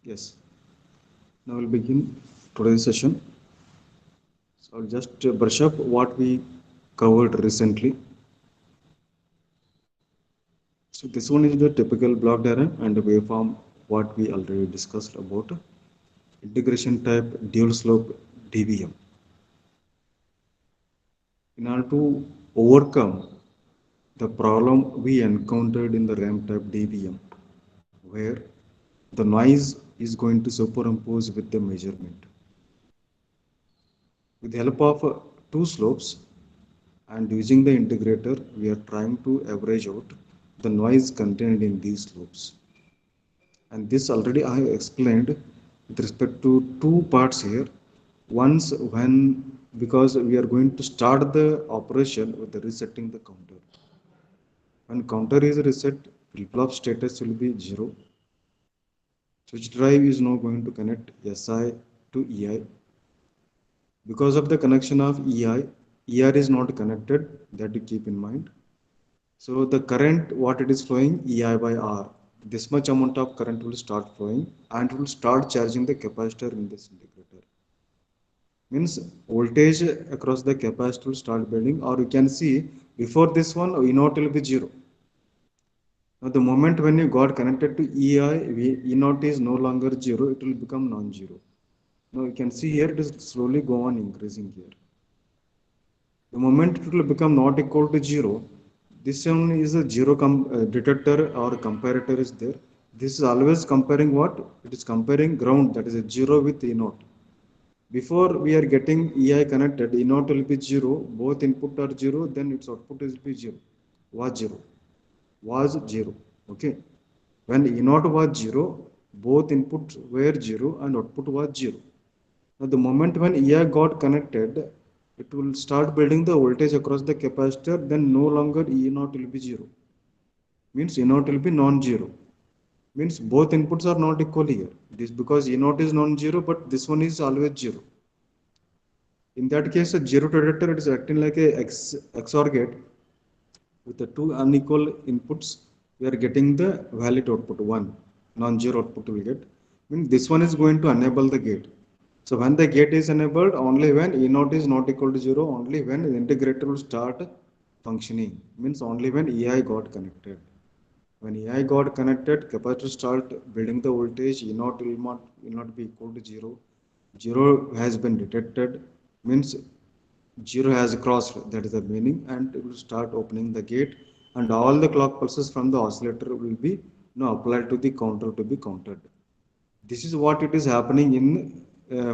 Yes, now we'll begin today's session. So I'll just brush up what we covered recently. So this one is the typical block diagram and the waveform what we already discussed about integration type dual slope DVM. In order to overcome the problem we encountered in the RAM type DVM, where the noise is going to superimpose with the measurement. With the help of two slopes and using the integrator, we are trying to average out the noise contained in these slopes. And this already I have explained with respect to two parts here. Once when, because we are going to start the operation with the resetting the counter. When counter is reset, flip-flop status will be 0. Switch drive is now going to connect SI to EI. Because of the connection of EI, ER is not connected, that you keep in mind. So the current, what it is flowing, EI by R. This much amount of current will start flowing and will start charging the capacitor in this integrator. Means voltage across the capacitor will start building, or you can see before this one, E naught will be 0. Now the moment when you got connected to EI, E naught is no longer 0, it will become non-zero. Now you can see here it is slowly go on increasing here. The moment it will become not equal to 0, this one is a zero detector or comparator is there. This is always comparing what? It is comparing ground, that is a 0 with E naught. Before we are getting EI connected, E naught will be 0, both input are 0, then its output will be 0, was 0, was 0, okay. When E naught was 0, both inputs were 0 and output was 0. Now the moment when EI got connected, it will start building the voltage across the capacitor, then no longer E naught will be 0. Means E naught will be non-zero. Means both inputs are not equal here. This because E naught is non-zero, but this one is always 0. In that case, a zero detector it is acting like a XOR gate with the two unequal inputs. We are getting the valid output 1, non-zero output will get. Means this one is going to enable the gate. So when the gate is enabled, only when E naught is not equal to 0, only when the integrator will start functioning. Means only when EI got connected. When EI got connected, capacitor start building the voltage, E naught will not be equal to 0. 0 has been detected, means 0 has crossed, that is the meaning, and it will start opening the gate, and all the clock pulses from the oscillator will be applied to the counter to be counted. This is what it is happening in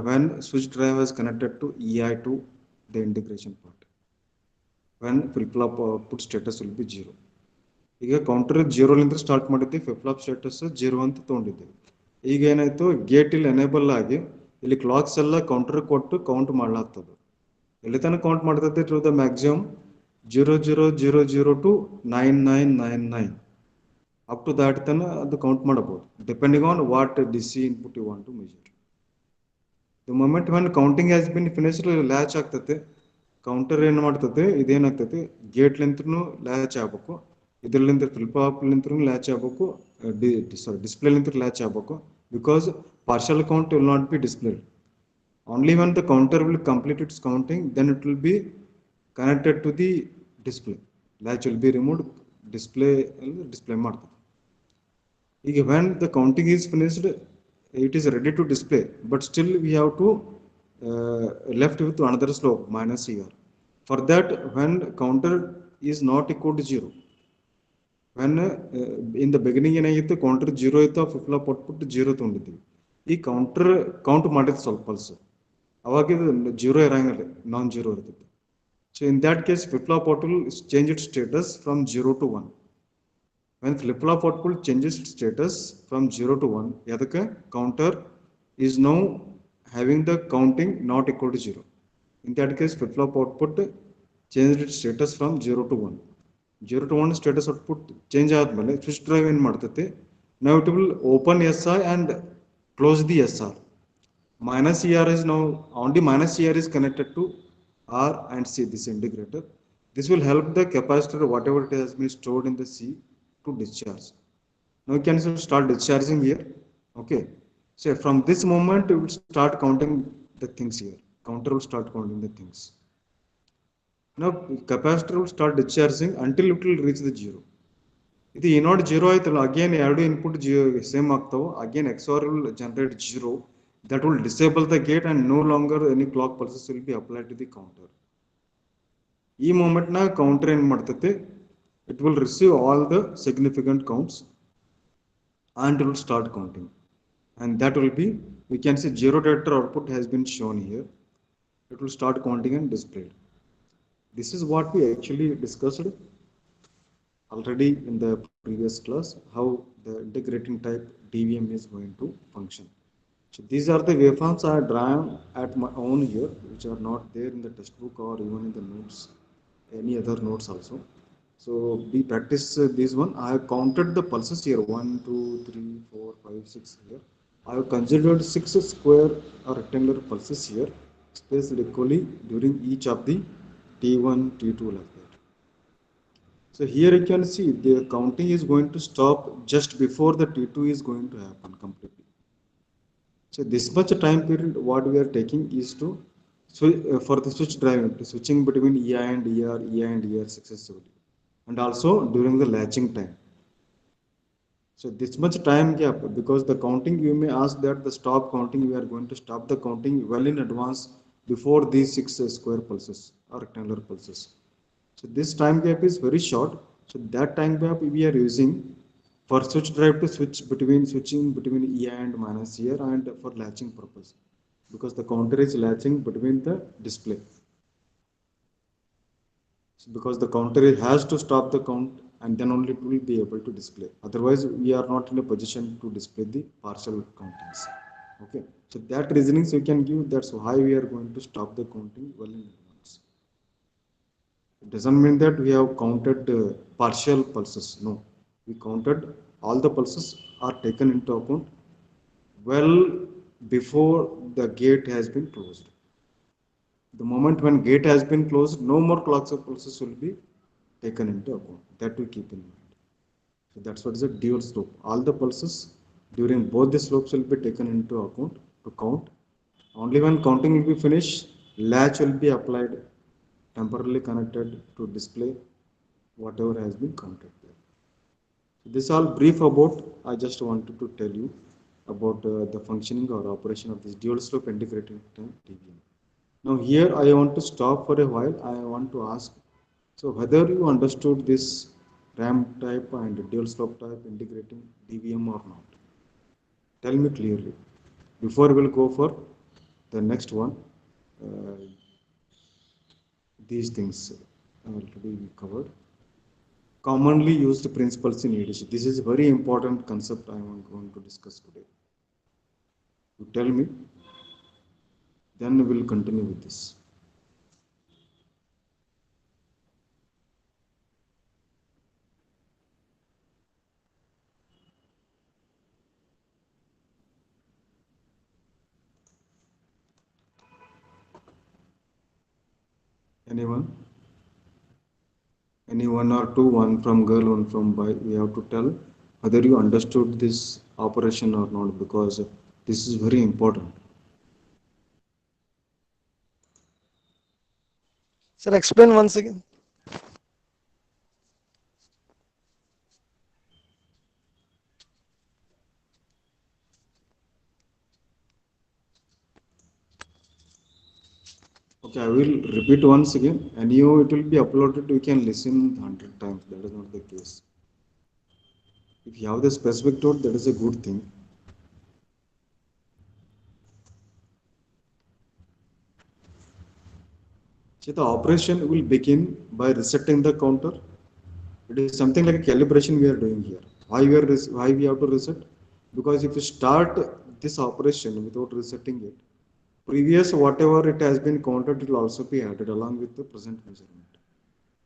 when switch drive is connected to EI to the integration part. When flip-flop output status will be 0. ಈಗ counter 0 start ಮಾಡಿದ್ವಿ, flip-flap status 0 ಅಂತ ತೊಗೊಂಡಿದ್ದೀವಿ. ಈಗ ಏನಾಯ್ತು, gate ಇಲ್ಲಿ enable ಆಗಿ ಇಲ್ಲಿ clogs ಎಲ್ಲ ಕೌಂಟರ್ ಕೊಟ್ಟು ಕೌಂಟ್ ಮಾಡ್ಲಾಗ್ತದೆ. ಎಲ್ಲಿ ತನಕ ಕೌಂಟ್ ಮಾಡ್ತದೆ to the maximum 0000 to 9999 up to that ತನ ಅದು ಕೌಂಟ್ ಮಾಡಬಹುದು, depending on what DC input you want to measure. The moment when counting has been finished, latch ಆಗ್ತದೆ. ಕೌಂಟರ್ ಏನು ಮಾಡ್ತದೆ, ಇದೇನಾಗ್ತದೆ, ಗೇಟ್ಲಿಂತ್ರನು ಲ್ಯಾಚ್ ಆಗಬೇಕು, ಇದರಲ್ಲಿಂದ ಫ್ಲಿಪ್-ಫ್ಲಾಪ್ಲಿಂತ್ರ ಲ್ಯಾಚ್ ಆಗಬೇಕು, ಡಿಸ್ಪ್ಲೇಲಿಂತ್ರ ಲ್ಯಾಚ್ ಆಗಬೇಕು. Because partial count will not be displayed. Only when the counter will complete its counting, then it will be connected to the display. Latch will be removed, display ಮಾಡ್ತದೆ. ಈಗ when the counting is finished, it is ready to display, but still we have to left with another slope minus ER. For that, when counter is not equal to 0, when in the beginning ಏನಾಗಿತ್ತು, counter 0 ಇತ್ತು, flip-flap output 0 ತೊಗೊಂಡಿದ್ವಿ. ಈ counter count ಮಾಡಿದ ಸ್ವಲ್ಪ pulse, ಅವಾಗ ಇದು 0 ಇರಂಗಿಲ್ಲ, non-zero ಇರ್ತದೆ. So in that case, flip-flop output will change its status from 0 to 1. When flip-flop output changes its status from 0 to 1, yadaka counter is now having the counting not equal to 0. In that case, flip-flop output changed its status from 0 to 1. 0 to 1 status output change ಆದ್ಮೇಲೆ switch drive ಏನು ಮಾಡ್ತೈತೆ, now it will open SI and close the SR. Minus ER is now, only minus ER is connected to R and C, this integrator. This will help the capacitor, whatever it has been stored in the C, to discharge. Now you can start discharging here. Okay. So from this moment, it will start counting the things here. Counter will start counting the things. Now capacitor will start discharging until it will reach the zero. ಇದು ಏನೋಡ್ zero ಆಯ್ತಲ್ಲ again ಎರಡು input same ಆಗ್ತಾವೆ again XOR will generate zero that will disable the gate and no longer any clock pulses will be applied to the counter. ಈ moment ನ counter ಏನ್ ಮಾಡ್ತೈತೆ it will receive all the significant counts and it will start counting, and that will be, we can see zero data output has been shown here. It will start counting and displayed. This is what we actually discussed already in the previous class, how the integrating type DVM is going to function. So these are the waveforms I drawn at my own here, which are not there in the textbook or even in the notes, any other notes also. So we practice this one. I have counted the pulses here, 1, 2, 3, 4, 5, 6 here. I have considered 6 square or rectangular pulses here, spaced equally during each of the T1, T2 like that. So here you can see the counting is going to stop just before the T2 is going to happen completely. So this much time period what we are taking is to for the switch driving, switching between EI and ER, EI and ER successively, and also during the latching time. So this much time gap, because the counting, you may ask that the stop counting, we are going to stop the counting well in advance before these 6 square pulses or rectangular pulses. So this time gap is very short. So that time gap we are using for switch drive to switching between EI and minus here and for latching purpose, because the counter is latching between the display. So because the counter has to stop the count and then only it will be able to display. Otherwise, we are not in a position to display the partial countings. Okay. So that reasoning you can give. That's why we are going to stop the counting well in advance. It doesn't mean that we have counted partial pulses. No, we counted all the pulses are taken into account well before the gate has been closed. The moment when gate has been closed, no more clocks of pulses will be taken into account. That we keep in mind. So that's what is a dual slope. All the pulses during both the slopes will be taken into account to count. Only when counting will be finished, latch will be applied, temporarily connected to display whatever has been counted there. So this all brief about, I just wanted to tell you about the functioning or operation of this dual slope integrated DVM. Now here I want to stop for a while. I want to ask, so whether you understood this RAM type and dual slope type integrating DVM or not. Tell me clearly. Before we will go for the next one, these things already we covered. Commonly used principles in EDC. This is a very important concept I am going to discuss today. You tell me, then we will continue with this. Anyone? Any one or two, one from girl, one from boy, we have to tell whether you understood this operation or not, because this is very important. Sir, explain once again. Okay, I will repeat once again. And you, it will be uploaded. You can listen 100 times. That is not the case. If you have the specific note, that is a good thing. So the operation will begin by resetting the counter. It is something like a calibration we are doing here. Why we have to reset? Because if you start this operation without resetting it, previous whatever it has been counted, it will also be added along with the present measurement.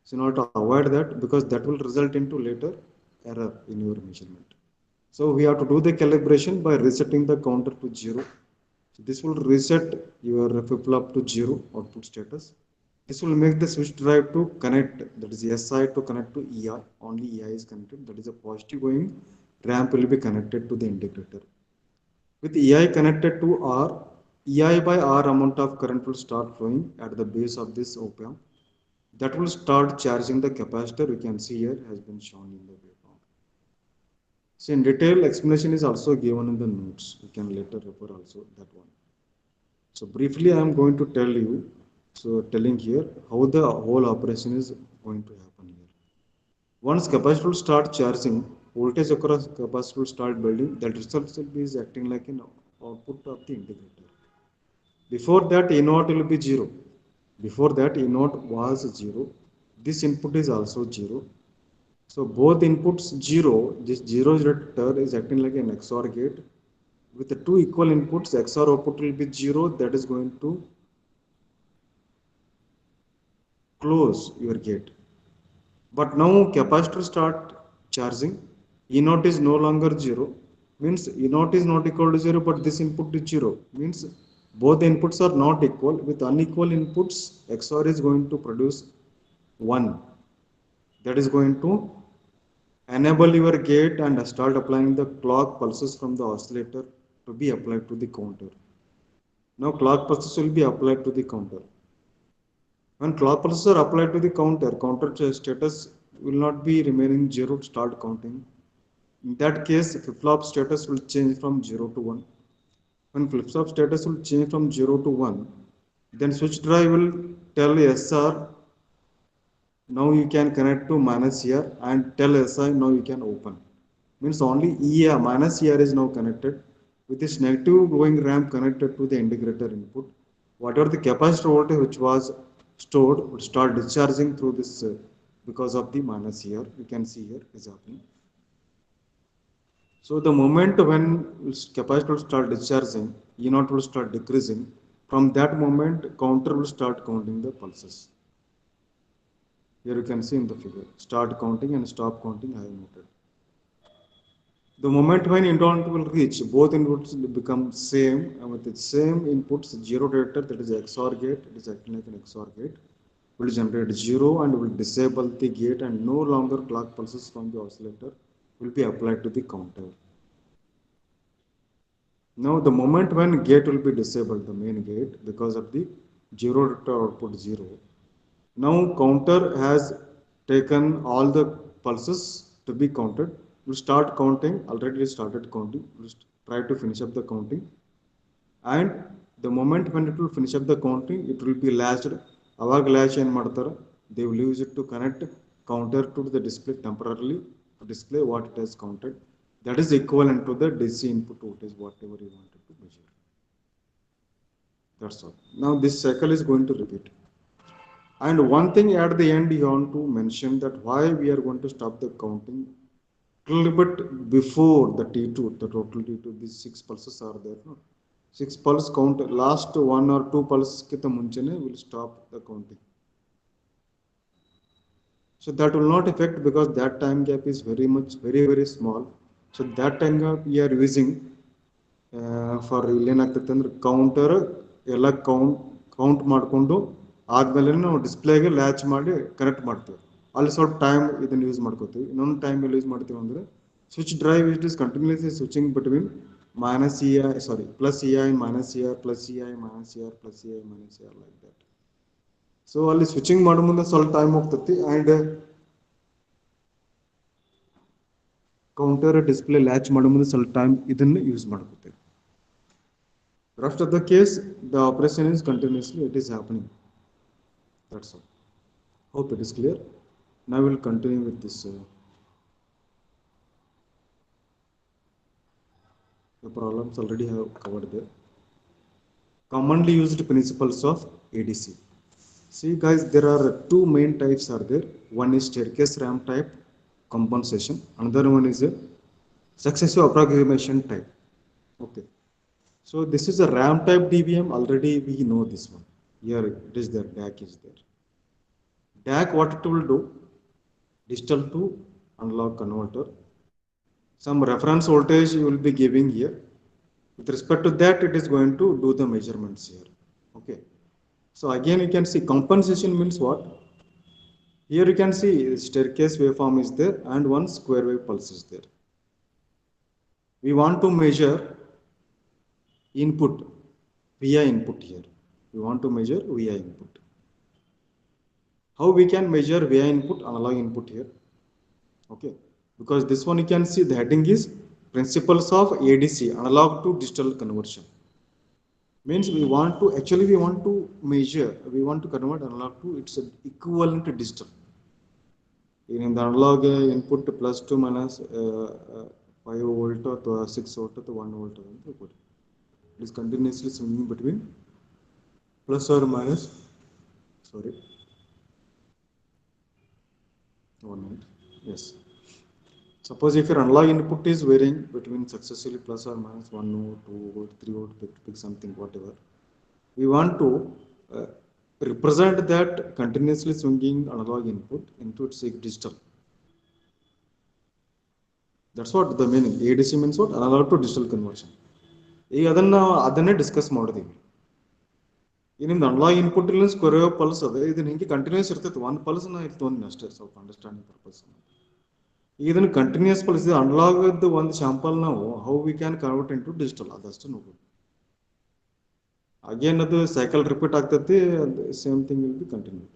So now to avoid that, because that will result into later error in your measurement. So we have to do the calibration by resetting the counter to 0. So this will reset your flip-flop to 0 output status. This will make the switch drive to connect, that is SI to connect to EI. Only EI is connected, that is a positive going ramp will be connected to the integrator. With EI connected to R, EI by R amount of current will start flowing at the base of this op amp. That will start charging the capacitor. We can see here has been shown in the waveform. So in detail explanation is also given in the notes. You can later refer also that one. So briefly I am going to tell you, so telling here how the whole operation is going to happen here. Once capacitor will start charging, voltage across capacitor will start building, that result is acting like an output of the integrator. Before that E naught will be 0. Before that E naught was 0. This input is also 0. So both inputs 0, this 0 register is acting like an XOR gate. With the two equal inputs, XOR output will be 0, that is going to close your gate. But now capacitor start charging, E naught is no longer 0, means E naught is not equal to 0, but this input is 0, means both the inputs are not equal. With unequal inputs, XOR is going to produce 1. That is going to enable your gate and start applying the clock pulses from the oscillator to be applied to the counter. Now clock pulses will be applied to the counter. When clock pulses are applied to the counter, counter status will not be remaining 0 to start counting. In that case, flip-flop status will change from 0 to 1. When flip-flop status will change from 0 to 1, then switch drive will tell SR, now you can connect to minus here, and tell SI, now you can open. Means only ER, minus ER is now connected. With this negative going ramp connected to the integrator input, whatever the capacitor voltage which was stored would start discharging through this because of the minus here. You can see here is happening. So the moment when capacitor will start discharging, E naught will start decreasing. From that moment, counter will start counting the pulses. Here you can see in the figure, start counting and stop counting I have noted. The moment when input will reach, both inputs will become same and with the same inputs, 0 data, that is XOR gate, it is acting like an XOR gate, will generate 0 and will disable the gate, and no longer clock pulses from the oscillator will be applied to the counter. Now the moment when gate will be disabled, the main gate, because of the 0 data output 0, now counter has taken all the pulses to be counted. We'll start counting, already started counting. We'll try to finish up the counting. And the moment when it will finish up the counting, it will be latched. Avag latch and madtara, they will use it to connect counter to the display temporarily to display what it has counted. That is equivalent to the DC input voltage, whatever you wanted to measure. That's all. Now this cycle is going to repeat. And one thing at the end you want to mention that why we are going to stop the counting a little bit before the T2, the total T2, these 6 pulses are there. No? 6 pulse count, last 1 or 2 pulses kita munchene will stop the counting. So that will not affect because that time gap is very much, very small. So that time gap we are using for ಏನಾಗ್ತೈತೆ ಅಂದ್ರೆ counter ಎಲ್ಲ count ಮಾಡಿಕೊಂಡು ಆದಮೇಲೆ ನಾವು ಡಿಸ್ಪ್ಲೇಗೆ latch ಮಾಡಿ connect ಮಾಡ್ತೀವಿ. ಅಲ್ಲಿ ಸ್ವಲ್ಪ time ಇದನ್ನು ಯೂಸ್ ಮಾಡ್ಕೋತೀವಿ. ಇನ್ನೊಂದು ಟೈಮ್ ಎಲ್ಲಿ ಯೂಸ್ ಮಾಡ್ತೀವಿ ಅಂದರೆ switch drive it is continuously switching between minus EI, sorry, plus EI, minus ER, plus EI, minus ER, plus EI, minus ER like that. So ಅಲ್ಲಿ ಸ್ವಿಚಿಂಗ್ ಮಾಡೋ ಮುಂದೆ ಸ್ವಲ್ಪ ಟೈಮ್ ಹೋಗ್ತೈತಿ ಆ್ಯಂಡ್ ಕೌಂಟರ್ ಡಿಸ್ಪ್ಲೇ ಲ್ಯಾಚ್ ಮಾಡೋ ಮುಂದೆ ಸ್ವಲ್ಪ time ಇದನ್ನು use ಮಾಡ್ಕೋತೀವಿ. Rest of the case, the operation is continuously, it is happening. That's all. Hope it is clear. Now we will continue with this. The problems already have covered there. Commonly used principles of ADC. See guys, there are two main types are there. One is staircase ramp type compensation. Another one is a successive approximation type. Okay. So this is a ramp type DBM. Already we know this one. Here it is there. DAC is there. DAC what it will do? Digital to analog converter. Some reference voltage you will be giving here. With respect to that, it is going to do the measurements here. Okay. So again, you can see compensation means what? Here you can see staircase waveform is there and one square wave pulse is there. We want to measure input, VI input here. We want to measure VI input. How we can measure VI input, analog input here? Okay, because this one you can see the heading is principles of ADC, analog to digital conversion. Means we want to actually we want to measure, we want to convert analog to its equivalent to digital. In the analog input plus 2 minus 5 volt or 6 volt or 1 volt. It is continuously swinging between plus or minus, sorry, 1 minute. Yes. Suppose if your analog input is varying between successively plus or minus 1 volt, 2 volt, 3 volt, pick something, whatever. We want to represent that continuously swinging analog input into its digital. That's what the meaning. ADC means what? Analog to digital conversion. ಈಗ ಅದನ್ನೇ discuss ಮಾಡಿದೀವಿ. ಈ ನಿಮ್ದು analogue input ಇಲ್ಲಿ square pulse ಅದ, ಇದನ್ನ ಹಿಂಗೆ continuous ಇರ್ತೈತೆ. ಒಂದು ಪಲ್ಸ್ ನಾ ಇಲ್ಲಿ ತೊಗೊಂಡಿನಿ ಅಷ್ಟೇ, ಸ್ವಲ್ಪ ಅಂಡರ್ಸ್ಟ್ಯಾಂಡಿಂಗ್ ಪರ್ಪಸ್. ಈಗ ಇದನ್ನ ಕಂಟಿನ್ಯೂಸ್ ಪಲ್ಸ್ ಅನಲಾಗ್ ಒಂದು ಶಾಂಪಲ್ ನಾವು how we can convert into digital, ಅದಷ್ಟು ನೋಡ್ಬೋದು. ಅಗೇನ್ ಅದು ಸೈಕಲ್ ರಿಪೀಟ್ ಆಗ್ತೈತಿ, same thing will be continue.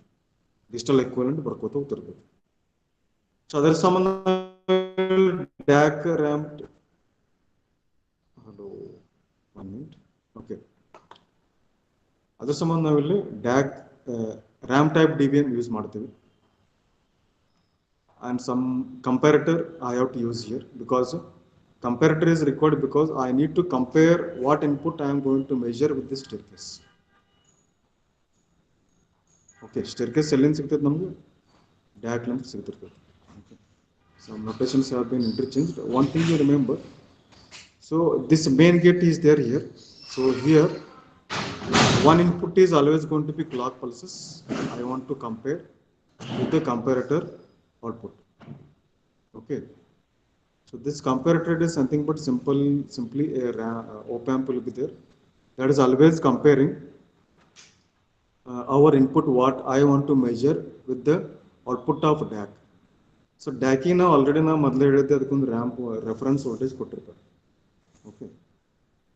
Digital equivalent ಬರ್ಕೋತ ಹೋಗ್ತಿರ್ತೈತಿ. ಸೊ ಅದರ ಸಂಬಂಧ DAC ramp, hello 1 minute, okay. ಅದ್ರ ಸಂಬಂಧ ನಾವಿಲ್ಲಿ DAC ramp type DBM use ಮಾಡ್ತೀವಿ. And some comparator I have to use here, because comparator is required because I need to compare what input I am going to measure with this staircase. Okay, staircase ಎಲ್ಲಿಂದ ಸಿಗ್ತದೆ ನಮಗೆ? ಡ್ಯಾಕ್ ಲಿಂದ ಸಿಗ್ತಿರ್ತದೆ. Okay, some notations have been interchanged. One thing you remember, so this main gate is there here. So here one input is always going to be clock pulses. I want to compare with the comparator output. Okay, so this comparator is something but simply a op amp will be there, that is always comparing our input what I want to measure with the output of DAC. So DAC ನಾವು already ನಾವು ಮೊದಲೇ ಹೇಳಿದ್ದೆ, ಅದಕ್ಕೊಂದು ramp reference voltage ಕೊಟ್ಟಿರ್ತಾರೆ. Okay,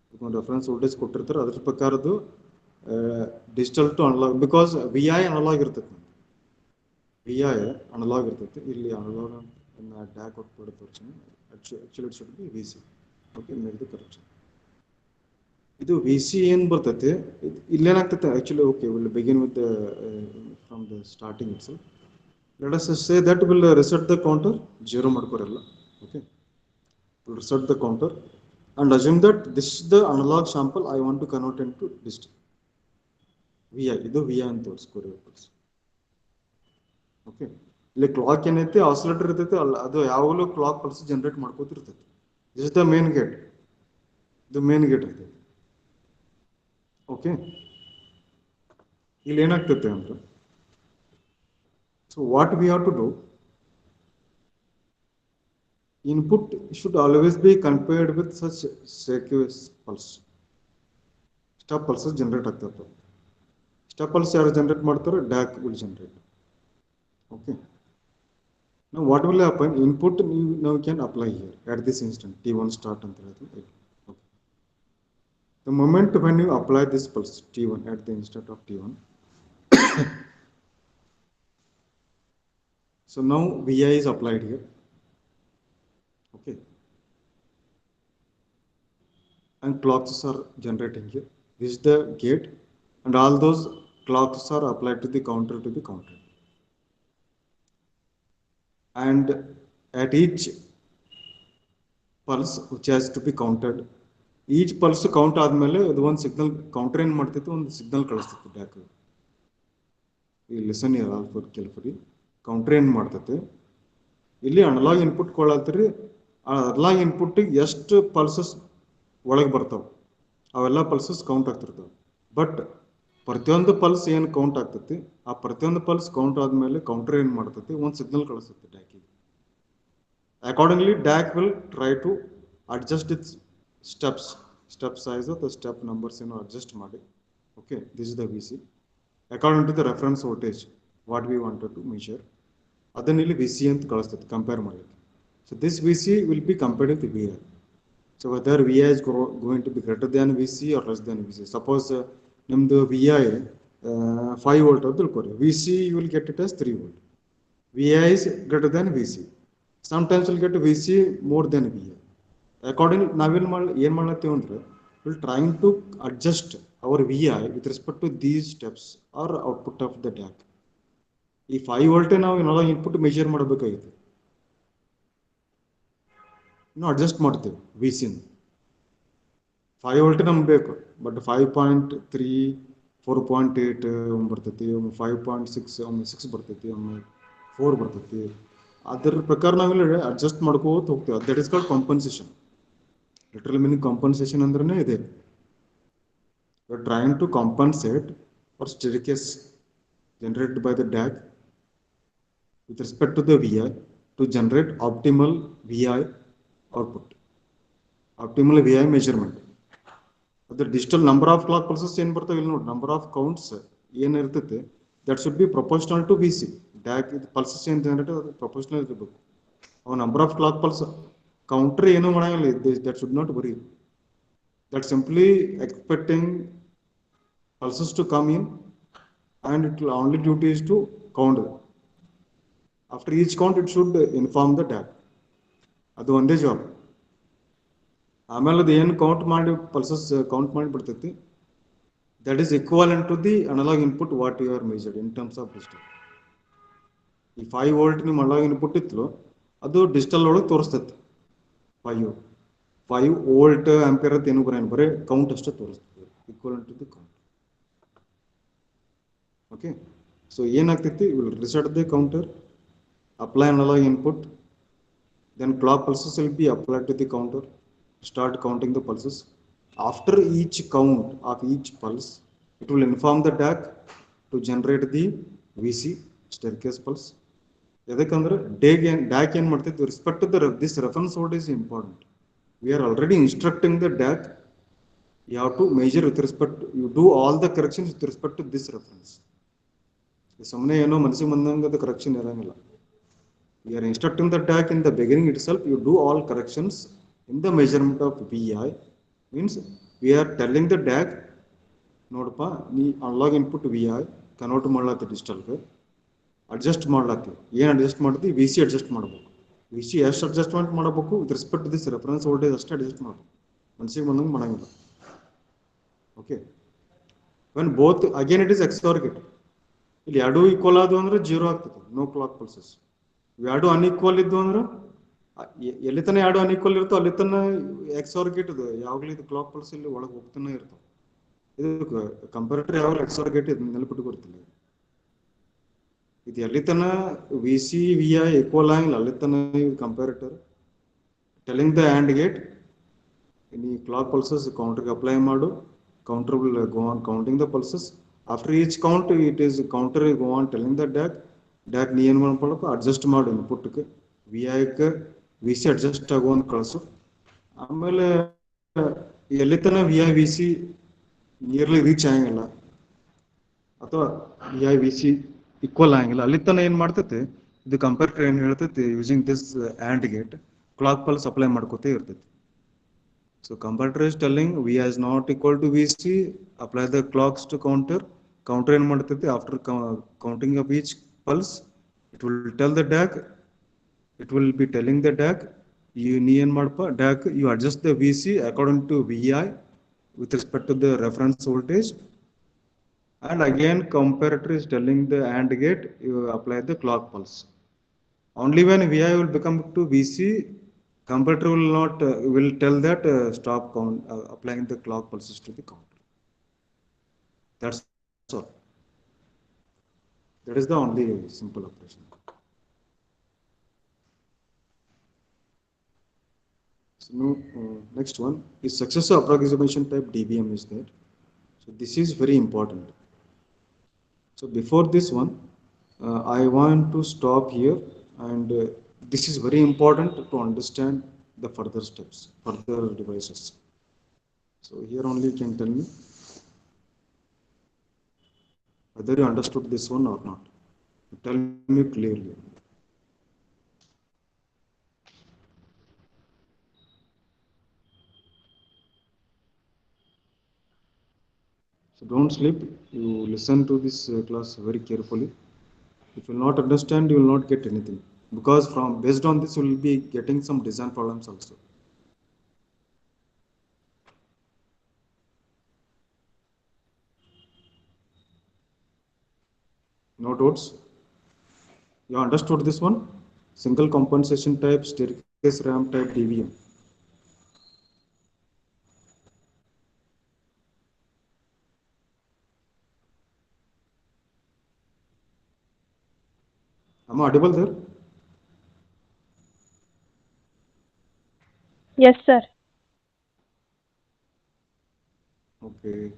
ಅದಕ್ಕೊಂದು reference voltage ಕೊಟ್ಟಿರ್ತಾರೆ. ಅದ್ರ ಪ್ರಕಾರದ್ದು digital to analog, because V I analog ಇರ್ತೈತಿ, ವಿ ಐ ಅನಲಾಗ್ ಇರ್ತೈತಿ. ಇಲ್ಲಿ ಅನಲಾಗ್ ಡ್ಯಾಕ್ ಔಟ್ಪುಟ್ ತೋರಿಸ್ತೀನಿ. Actually it should be V C. Okay, make the correction. ಇದು ವಿ ಸಿ ಏನು ಬರ್ತೈತೆ, ಇಲ್ಲೇನಾಗ್ತೈತೆ actually. Okay, will begin with from the starting its. Let us say that will reset the counter, zero ಮಾಡ್ಕೋರಲ್ಲ. Okay, will reset the counter and assume that this is the analog sample I want to convert into digital. VI, ಇದು VI ಅಂತ ತೋರಿಸ್ಕೋರಿ. Okay, ಇಲ್ಲಿ clock ಏನೈತಿ oscillator ಇರ್ತೈತಿ, ಅದು ಯಾವಾಗಲೂ clock pulse generate ಮಾಡ್ಕೋತಿರ್ತೈತಿ. This is the main gate, ಇದು ಮೇನ್ ಗೇಟ್ ಇರ್ತೈತಿ. ಓಕೆ, ಇಲ್ಲಿ ಏನಾಗ್ತೈತೆ ಅಂದ್ರೆ, so what we have to do, input should always be compared with such sequence pulse. Step pulses generate ಆಗ್ತದೆ. Step pulse ಯಾರು generate ಮಾಡ್ತಾರೆ? DAC will generate. Okay, now what will happen, input now can apply here at this instant, T1 start ಅಂತ ಹೇಳ್ತೀವಿ. Okay, the moment when you apply this pulse T1 at the instant of T1, so now VI is applied here. Okay, and clocks are generating here. This is the gate, and all those clocks are applied to the counter to be counted. And at each pulse which has to be counted, each pulse count ಆದ್ಮೇಲೆ ಅದು ಒಂದು signal counter ಏನು ಮಾಡ್ತೈತೆ, ಒಂದು signal ಕಳಿಸ್ತೈತೆ DAC. ಈ listen here all for carefully. Counter ಏನು ಮಾಡ್ತೈತೆ, ಇಲ್ಲಿ ಅನಲಾಗ್ ಇನ್ಪುಟ್ ಕೊಳ್ಳತ್ತೀರಿ, ಆ ಅನಲಾಗ್ ಇನ್ಪುಟ್ಟಿಗೆ ಎಷ್ಟು ಪಲ್ಸಸ್ ಒಳಗೆ ಬರ್ತಾವೆ, ಅವೆಲ್ಲ ಪಲ್ಸಸ್ ಕೌಂಟ್ ಆಗ್ತಿರ್ತವೆ. ಬಟ್ ಪ್ರತಿಯೊಂದು ಪಲ್ಸ್ ಏನು ಕೌಂಟ್ ಆಗ್ತೈತಿ, ಆ ಪ್ರತಿಯೊಂದು ಪಲ್ಸ್ ಕೌಂಟ್ ಆದ್ಮೇಲೆ ಕೌಂಟರ್ ಏನು ಮಾಡ್ತೈತಿ, ಒಂದು ಸಿಗ್ನಲ್ ಕಳಿಸ್ತೈತಿ ಡ್ಯಾಕಿಗೆ. Accordingly DAC will try to adjust its step size ಅಥವಾ ಸ್ಟೆಪ್ ನಂಬರ್ಸ್ ಏನೋ ಅಡ್ಜಸ್ಟ್ ಮಾಡಿ. Okay, this is the V C according to the reference voltage what we wanted to measure. ಅದನ್ನ ಇಲ್ಲಿ ವಿ ಸಿ ಅಂತ ಕಳಿಸ್ತೈತಿ compare ಮಾಡಲಿಕ್ಕೆ. So this VC will be compared with VI. So whether VI is going to be greater than VC or less than VC. Suppose nimdu VI 5 volt ಅಂತ ತಿಳ್ಕೊರಿ. VC you will get it as 3 volt. VI is greater than VC. Sometimes you'll get VC more than VI. According ನಾವೇನು ಏನು ಮಾಡ್ಲತ್ತೀವಿ ಅಂದ್ರೆ we'll trying to adjust our VI with respect to these steps or output of the DAC. ಈ 5 volt ನಾವು ಏನಾದ್ರು input measure ಮಾಡಬೇಕಾಗಿದೆ. ಇನ್ನು adjust ಮಾಡ್ತೇವೆ ವಿ ಸಿನ. 5 ವೋಲ್ಟ್ ನಮ್ಗೆ ಬೇಕು, ಬಟ್ 5.3 4.8 ಒಮ್ಮೆ ಬರ್ತೈತಿ, ಒಮ್ಮೆ 5.6 ಒಮ್ಮೆ 6 ಬರ್ತೈತಿ, ಒಮ್ಮೆ 4 ಬರ್ತೈತಿ. ಅದರ ಪ್ರಕಾರ ನಾವೆಲ್ಲ ಅಡ್ಜಸ್ಟ್ ಮಾಡ್ಕೋತ ಹೋಗ್ತೇವೆ. That is called compensation. Literal meaning compensation ಅಂದ್ರೆ ಇದೆ. You are trying to compensate for staircase generated by the DAC with respect to the VI to generate optimal VI output, optimal VI measurement. The digital number of clock pulses ಏನು ಬರ್ತವೆ ಇಲ್ಲಿ ನೋಡಿ, number of counts ಏನು ಇರ್ತೈತೆ that should be proportional to VC. DAC pulses ಏನು generate ಅದು proportional ಇರಬೇಕು. ಅವು number of clock pulse counter ಏನು ಮಾಡಂಗಿಲ್ಲ. that should not worry. That simply expecting pulses to come in and it will only duty is to count. After each count it should inform the DAC. ಅದು ಒಂದೇ job. ಆಮೇಲೆ ಅದು ಏನು count ಮಾಡಿ pulses count ಮಾಡಿ ಬಿಡ್ತೈತಿ, that is equivalent to the analog input what you are measured in terms of digital. ಈ 5 volt ನಿಮ್ಮ ಅನಲಾಗ್ ಇನ್ಪುಟ್ ಇತ್ತು, ಅದು ಡಿಜಿಟಲ್ ಒಳಗೆ ತೋರಿಸ್ತೈತಿ 5 ವೋಲ್ಟ್ ಆಂಪಿಯರ್ ಅಂತ ಏನು ಬರೋಣ, ಬರೀ ಕೌಂಟ್ ಅಷ್ಟೇ ತೋರಿಸ್ತದೆ, equivalent to the count. Okay, so ಏನಾಗ್ತೈತಿ, will reset the counter, apply analog input, then clock pulses will be applied to the counter, start counting the pulses. After each count of each pulse, it will inform the DAC to generate the VC staircase pulse. Yadakandre DAC ಏನು ಮಾಡ್ತೈತಿ, with respect to this reference voltage is important. We are already instructing the DAC, you have to measure with respect to, you do all the corrections with respect to this reference. ಸುಮ್ಮನೆ ಏನೋ ಮನಸ್ಸಿಗೆ ಬಂದಂಗೆ ಅದು correction ಇರಂಗಿಲ್ಲ. We are instructing the DAC in the beginning itself, you do all corrections in the measurement of VI. Means we are telling the DAC, ನೋಡಪ್ಪ ನೀ analog input VI convert ಮಾಡ್ಲತ್ತಿ ಡಿಜಿಟಲ್ಗೆ, ಅಡ್ಜಸ್ಟ್ ಮಾಡ್ಲತ್ತಿ. ಏನು ಅಡ್ಜಸ್ಟ್ ಮಾಡ್ತಿ, VC adjust ಮಾಡಬೇಕು. VC ಎಷ್ಟು adjustment ಮಾಡಬೇಕು, with respect to this reference voltage ಅಷ್ಟೇ ಅಡ್ಜಸ್ಟ್ ಮಾಡಬೇಕು, ಮನಸ್ಸಿಗೆ ಬಂದಂಗೆ ಮಾಡಂಗಿಲ್ಲ. Okay, when both again it is XOR gate. ಇಲ್ಲಿ ಎರಡು ಈಕ್ವಲ್ ಆದವು ಅಂದ್ರೆ 0 ಆಗ್ತದೆ, ನೋ ಕ್ಲಾಕ್ ಪಲ್ಸಸ್. ಎರಡು ಅನ್ಈಕ್ವಲ್ ಇದ್ದು ಅಂದ್ರೆ ಎಲ್ಲಿ ತನ ಎರಡು ಅನ್ಈಕ್ವಲ್ ಇರ್ತವೆ ಅಲ್ಲಿ ತನ XOR ಗೇಟ್ ಇದು ಯಾವಾಗಲೂ ಇದು ಕ್ಲಾಕ್ ಪಲ್ಸ್ ಇಲ್ಲಿ ಒಳಗೆ ಹೋಗ್ತಾನೆ ಇರ್ತವೆ. ಇದು ಕಂಪೇರೇಟರ್ ಯಾವಾಗಲೂ XOR ಗೇಟ್ ಇದು ನೆನಪಿಟ್ಟು ಗೊತ್ತಿಲ್ಲ. ಇದು ಎಲ್ಲಿ ತನ VC VI ಈಕ್ವಲ್ ಆಗಿಲ್ಲ ಅಲ್ಲಿ ತನ ಕಂಪೇರೇಟರ್ ಟೆಲಿಂಗ್ ದ ಆ್ಯಂಡ್ ಗೇಟ್ ಈ ಕ್ಲಾಕ್ ಪಲ್ಸಸ್ ಕೌಂಟರ್ಗೆ ಅಪ್ಲೈ ಮಾಡು, counter will go on counting the pulses. After each count, it is counter go on telling the DAC ನೀ ಏನು ಮಾಡ್ಕೊಳ್ಳಪ್ಪ ಅಡ್ಜಸ್ಟ್ ಮಾಡು ಇನ್ಪುಟ್ಗೆ, VIಗೆ VC ಅಡ್ಜಸ್ಟ್ ಆಗೋ ಅಂತ ಕಳಿಸು. ಆಮೇಲೆ ಎಲ್ಲಿ ತನ VI VC ನಿಯರ್ಲಿ ರೀಚ್ ಆಗಂಗಿಲ್ಲ ಅಥವಾ VI VC ಈಕ್ವಲ್ ಆಗಂಗಿಲ್ಲ ಅಲ್ಲಿ ತನ ಏನು ಮಾಡ್ತೈತೆ ಇದು ಕಂಪೇರೇಟರ್ ಏನು ಹೇಳ್ತೈತಿ, using this and gate clock pulse apply ಮಾಡ್ಕೋತೇ ಇರ್ತೈತಿ. So comparator is telling VI is not equal to VC, apply the clocks to counter. Counter ಏನು ಮಾಡ್ತೈತಿ, after counting of each pulse, it will tell the DAC, it will be telling the DAC, ನೀ ಏನು ಮಾಡಪ್ಪ DAC, you adjust the VC according to VI with respect to the reference voltage. And again comparator is telling the AND gate, you apply the clock pulse. Only when VI will become to VC, comparator will not will tell that stop count applying the clock pulses to the counter. That's all. That is the only simple operation. So now, next one is successive approximation type DBM is there. So this is very important. So before this one, I want to stop here, and this is very important to understand the further steps, further devices. So here only you can tell me whether you understood this one or not. Tell me clearly. So don't sleep. You listen to this class very carefully. If you will not understand, you will not get anything. Because from based on this, you will be getting some design problems also. No doubts. You understood this one? Single compensation type, staircase ramp type, DVM. Am I audible there? Yes, sir. Okay.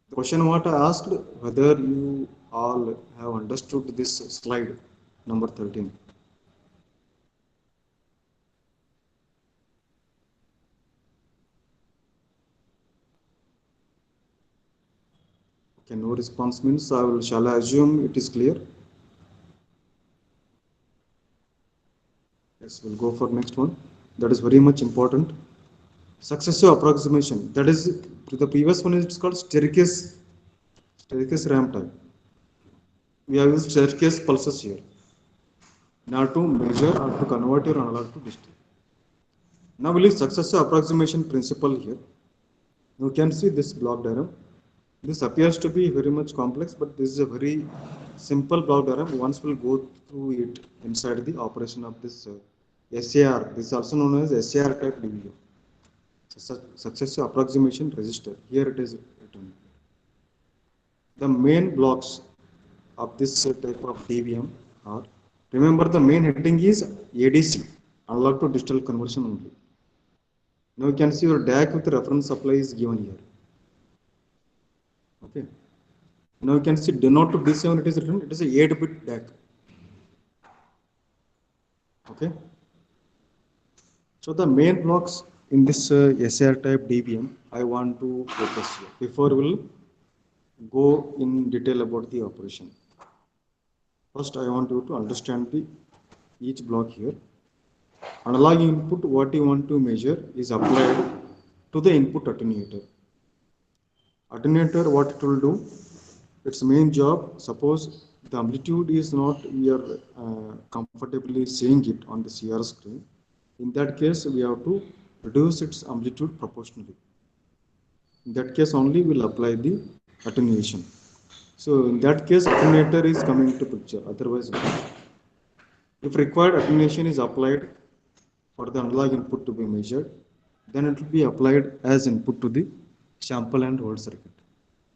The question what I asked, whether you all have understood this slide number 13. Okay, no response means shall I assume it is clear? Yes, we'll go for next one. That is very much important. Successive approximation. That is to the previous one. It's called staircase ramp type. We have used staircase pulses here. Now to measure or to convert your analog to digital. Now we'll use successive approximation principle here. You can see this block diagram. This appears to be very much complex, but this is a very simple block diagram. Once we'll go through it inside the operation of this SAR. This is also known as SAR type division. Successive approximation register. Here it is written. The main blocks of this type of DVM are, remember the main heading is ADC, analog to digital conversion only. Now you can see your DAC with reference supply is given here. Okay. Now you can see denote to D7 it is written, it is a 8-bit DAC. Okay. So the main blocks in this SAR type DVM I want to focus here before we'll go in detail about the operation. First I want you to understand the each block here. Analog input what you want to measure is applied to the input attenuator. Attenuator what it will do, its main job, suppose the amplitude is not we are comfortably seeing it on the CR screen. In that case we have to reduce its amplitude proportionally. In that case only we will apply the attenuation. So in that case attenuator is coming to picture, otherwise not. If required attenuation is applied for the analog input to be measured, then it will be applied as input to the sample and hold circuit.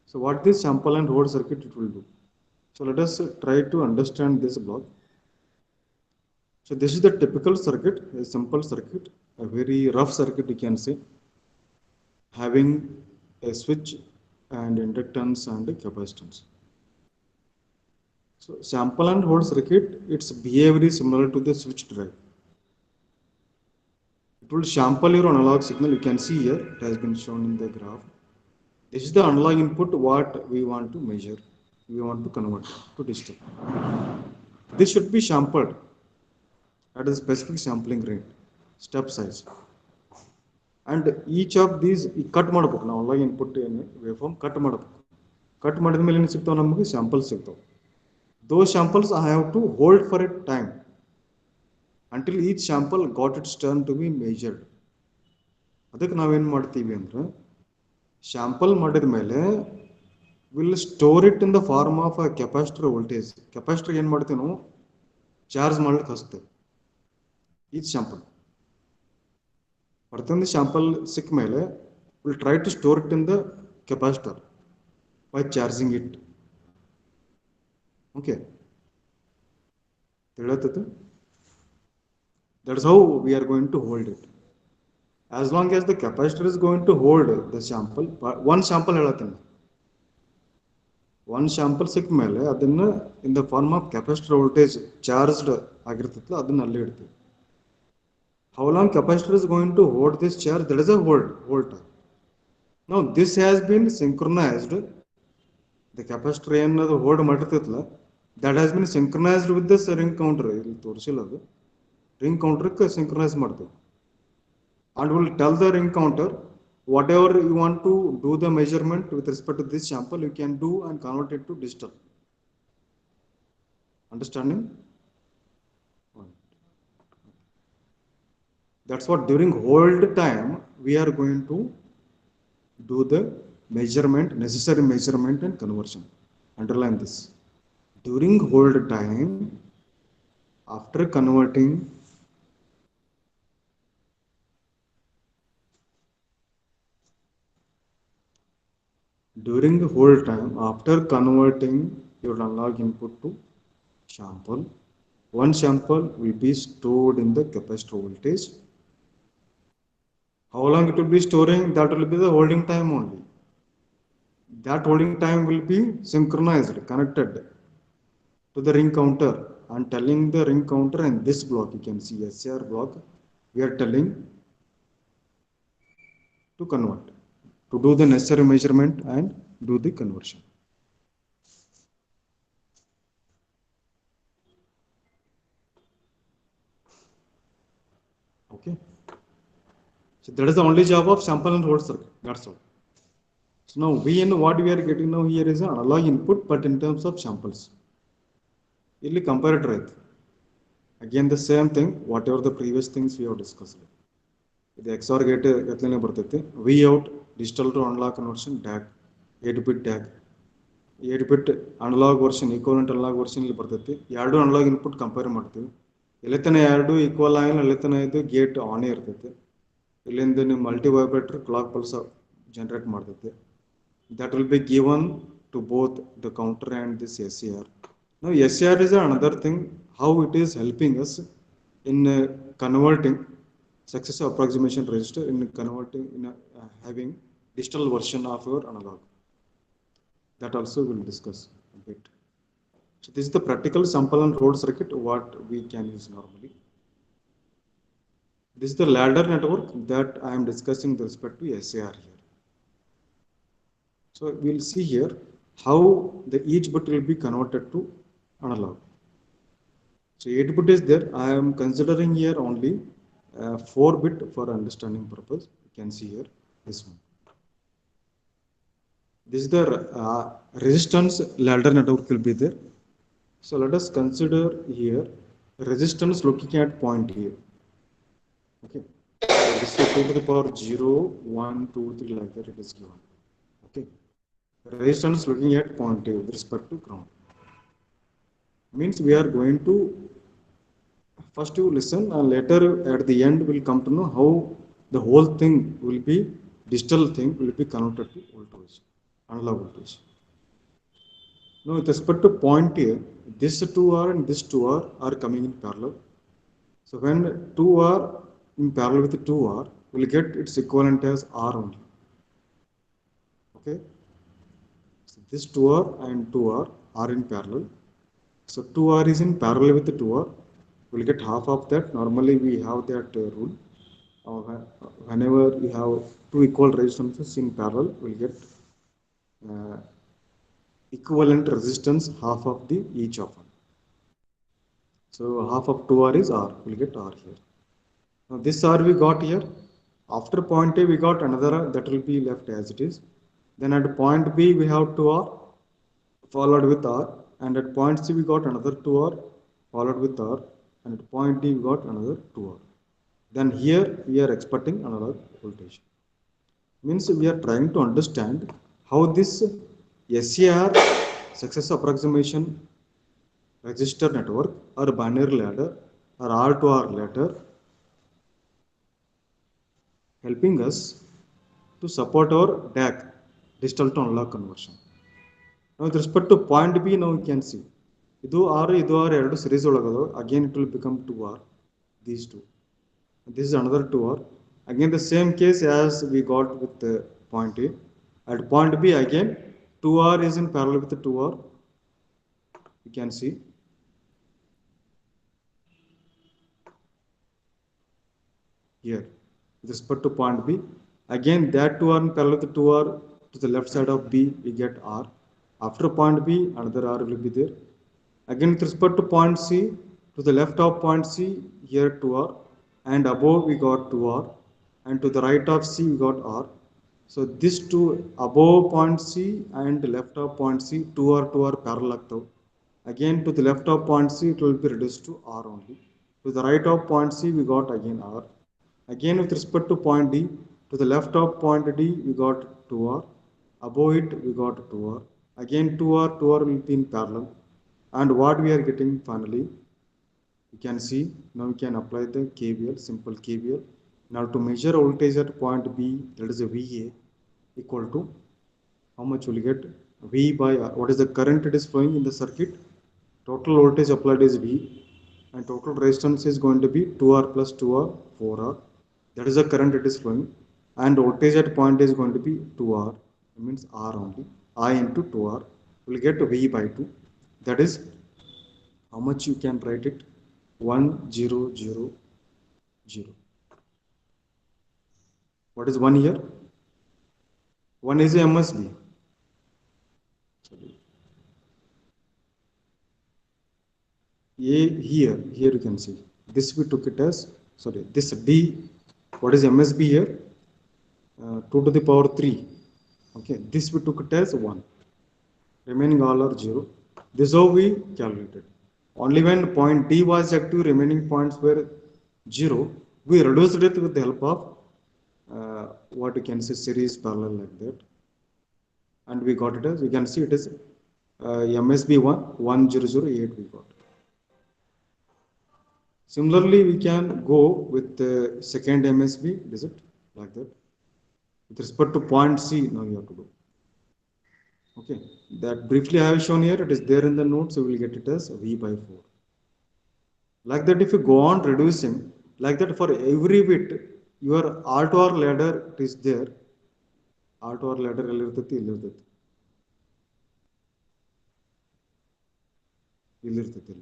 So what this sample and hold circuit it will do? So let us try to understand this block. So this is the typical circuit, a simple circuit, a very rough circuit you can say, having a switch and inductance and capacitance. So sample and hold circuit, its behavior is similar to the switch drive. It will sample your analog signal. You can see here, it has been shown in the graph. This is the analog input what we want to measure. We want to convert to digital. This should be sampled at a specific sampling rate, step size. And each of these cut ಮಾಡಬೇಕು ನಾವು analog input waveform cut ಮಾಡಬೇಕು. Cut ಮಾಡಿದ ಮೇಲೆ ಏನು ಸಿಗ್ತಾವೆ ನಮಗೆ samples ಸಿಗ್ತಾವೆ. Those samples I have to hold for a time until each sample got its turn to be measured. ಅದಕ್ಕೆ ನಾವೇನು ಮಾಡ್ತೀವಿ ಅಂದ್ರೆ sample ಮಾಡಿದ ಮೇಲೆ will store it in the form of a capacitor voltage. Capacitor ಏನು ಮಾಡ್ತೀವಿ ನಾವು ಚಾರ್ಜ್ ಮಾಡ್ಲಿಕ್ಕೆ ಹಚ್ತೇವೆ each sample. ಪ್ರತಿಯೊಂದು sample ಸಿಕ್ಕ ಮೇಲೆ will try to store it in the capacitor by charging it. Okay. ತಿಳಿಯುತ್ತದೆ? That's how we are going to hold it. As long as the capacitor is going to hold the sample, one sample ಹೇಳತ್ತೀನಿ. One sample ಸಿಕ್ಕ ಮೇಲೆ ಅದನ್ನ in the form of capacitor voltage charged ಆಗಿರ್ತೈತಲ್ಲ ಅದನ್ನ ಅಲ್ಲಿ ಇಡ್ತೀವಿ. How long capacitor is going to hold this charge? That is a hold time. Now this has been synchronized. The capacitor ಏನದು hold ಮಾಡಿರ್ತೈತಲ್ಲ that has been synchronized with this ring counter. ಇಲ್ಲಿ ತೋರಿಸಿಲ್ಲ ಅದು ring counter synchronize ಮಾಡ್ತೇವೆ. And will tell the ring counter whatever you want to do the measurement with respect to this sample, you can do and convert it to digital. Understanding? That's what during hold time we are going to do the measurement, necessary measurement and conversion. Underline this. During hold time, after converting during the hold time, after converting your analog input to sample, one sample will be stored in the capacitor voltage. How long it will be storing? That will be the holding time only. That holding time will be synchronized, connected to the ring counter and telling the ring counter and this block, you can see SCR block, we are telling to convert, to do the necessary measurement and do the conversion. Okay. So that is the only job of sample and hold circuit. That's all. So now what we are getting now here is an analog input, but in terms of samples. ಇಲ್ಲಿ comparator ಆಯ್ತು. Again the same thing, whatever the previous things we have discussed. The XOR gate ಎತ್ತಲೇ ಬರ್ತೈತಿ. V out digital to analog conversion DAC, 8-bit DAC. 8-bit analog version, equivalent analog version ಇಲ್ಲಿ ಬರ್ತೈತಿ. ಎರಡು analog input compare ಮಾಡ್ತೀವಿ. ಎಲ್ಲಿತನ ಎರಡು equal ಆಗಿಲ್ಲ, ಎಲ್ಲಿತನ ಇದು gate ಆನ್ ಇರ್ತೈತಿ. ಇಲ್ಲಿಂದ ನೀವು multivibrator clock pulse generate ಮಾಡ್ತೈತಿ. That will be given to both the counter and this SCR. Now SCR is another thing, how it is helping us in converting successive approximation register, in converting, in having digital version of your analog. That also we'll discuss a bit. So this is the practical sample and hold circuit what we can use normally. This is the ladder network that I am discussing with respect to SCR here. So we'll see here how the each bit will be converted to analog. So 8 bit is there. I am considering here only 4 bit for understanding purpose. You can see here this one. This is the resistance ladder network will be there. So let us consider here resistance looking at point here. Okay. So this is 2 to the power 0, 1, 2, 3 like that it is given. Okay. Resistance looking at point A with respect to ground. Means we are going to first you listen and later at the end will come to know how the whole thing will be, digital thing will be converted to voltage, analog voltage. Now with respect to point A, this 2R and this 2R are coming in parallel. So when 2R in parallel with 2R, will get its equivalent as R only. Okay. So this 2R and 2R are in parallel. So 2R is in parallel with the 2R. We'll get half of that. Normally we have that rule. Whenever you have two equal resistances in parallel, we'll get equivalent resistance half of the each of them. So half of 2R is R. We'll get R here. Now this R we got here. After point A we got another R that will be left as it is. Then at point B we have 2R followed with R. And at point C we got another 2R followed with R, and at point D we got another 2R. Then here we are expecting analog voltage. Means we are trying to understand how this SCR, successive approximation register network, or binary ladder, or R to R ladder helping us to support our DAC, digital to analog conversion. Now with respect to point B, now you can see idu R ಎರಡು series ಒಳಗದು. Again it will become 2R, these two. This is another 2R. Again the same case as we got with the point A. At point B again 2R is in parallel with the 2R. You can see here with respect to point B. Again that 2R in parallel with the 2R to the left side of B we get R. After point B, another R will be there. Again, with respect to point C, to the left of point C, here 2R, and above we got 2R, and to the right of C we got R. So this two above point C and left of point C, two are parallel ಆಗ್ತಾವೆ. Again to the left of point C it will be reduced to R only. To the right of point C we got again R. Again with respect to point D, to the left of point D we got 2R. Above it we got 2R. Again 2R will be in parallel. And what we are getting finally, you can see now we can apply the KVL, simple KVL. Now to measure voltage at point B, that is a VA, equal to how much will you get? V by R. What is the current it is flowing in the circuit? Total voltage applied is V, and total resistance is going to be 2R plus 2R, 4R. That is the current it is flowing, and voltage at point is going to be 2R. It means R only. I into 2R will get V by 2. That is how much you can write it? 1000. What is 1 here? 1 is a MSB. Sorry. Here you can see. This we took it as, sorry, this D, what is MSB here? 2 to the power 3. Okay, this we took it as 1. Remaining all are 0. This is how we calculated. Only when point D was active, remaining points were 0. We reduced it with the help of what you can say series parallel like that. And we got it as, you can see it is MSB 11008 we got. Similarly, we can go with the second MSB, is it like that? With respect to point C, now you have to do. Okay, that briefly I have shown here, it is there in the notes, so we will get it as V by 4. Like that, if you go on reducing, like that for every bit, your R to R ladder is there. R to R ladder ಇಲ್ಲಿರ್ತೈತಿ.